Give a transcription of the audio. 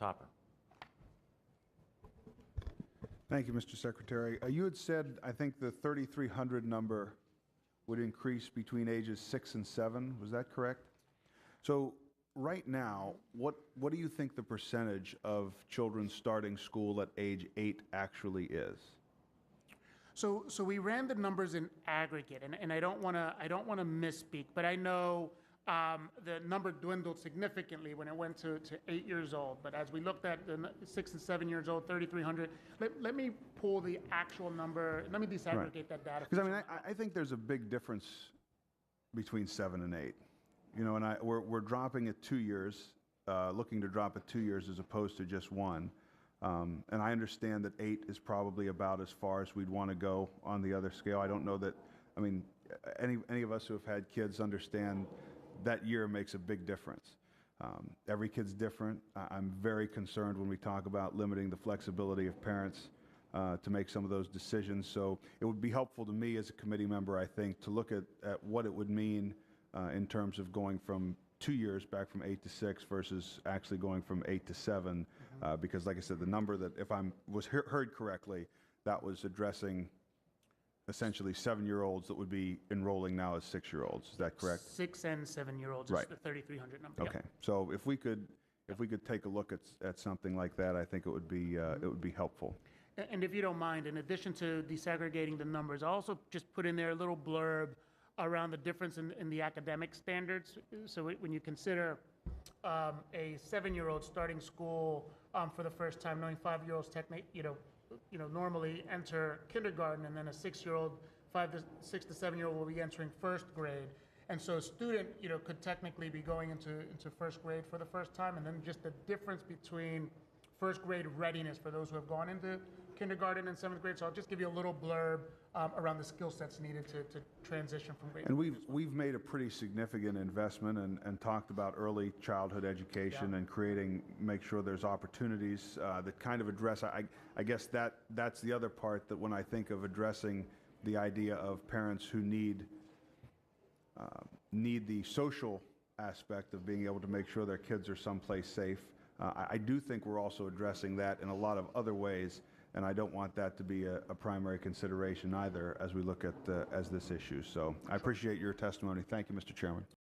Topper. Thank you, Mr. Secretary. You had said, I think, the 3,300 number would increase between ages 6 and 7. Was that correct? So right now, what do you think the percentage of children starting school at age 8 actually is? So we ran the numbers in aggregate, and I don't want to misspeak, but I know the number dwindled significantly when it went to 8 years old. But as we looked at the 6 and 7 years old, 3,300. Let me pull the actual number. Let me disaggregate that data. Because I mean, I think there's a big difference between 7 and 8. You know, and we're dropping it 2 years, looking to drop it 2 years as opposed to just 1. And I understand that 8 is probably about as far as we'd want to go on the other scale. I don't know that, I mean, any of us who have had kids understand that year makes a big difference. Every kid's different. I'm very concerned when we talk about limiting the flexibility of parents to make some of those decisions. So it would be helpful to me as a committee member, I think, to look at what it would mean in terms of going from 2 years back from 8 to 6 versus actually going from 8 to 7, because like I said, the number that, if I was heard correctly, that was addressing essentially 7-year-olds that would be enrolling now as 6-year-olds. Is that correct? 6 and 7-year-olds Right. is the 3,300 number. Okay. So if we could take a look at something like that, I think it would be helpful. And if you don't mind, in addition to desegregating the numbers, I'll also just put in there a little blurb around the difference in the academic standards. So when you consider a 7-year-old starting school for the first time, knowing 5-year-olds normally enter kindergarten, and then a 6-year-old, 6 to 7-year-old will be entering first grade. And so a student, could technically be going into first grade for the first time, and then just the difference between first grade readiness for those who have gone into kindergarten and 7th grade. So I'll just give you a little blurb around the skill sets needed to transition from grade. And we've made a pretty significant investment and talked about early childhood education and make sure there's opportunities that kind of address. I guess that's the other part, that when I think of addressing the idea of parents who need the social aspect of being able to make sure their kids are someplace safe. I do think we're also addressing that in a lot of other ways, and I don't want that to be a primary consideration either as we look at as this issue. So I appreciate your testimony. Thank you, Mr. Chairman.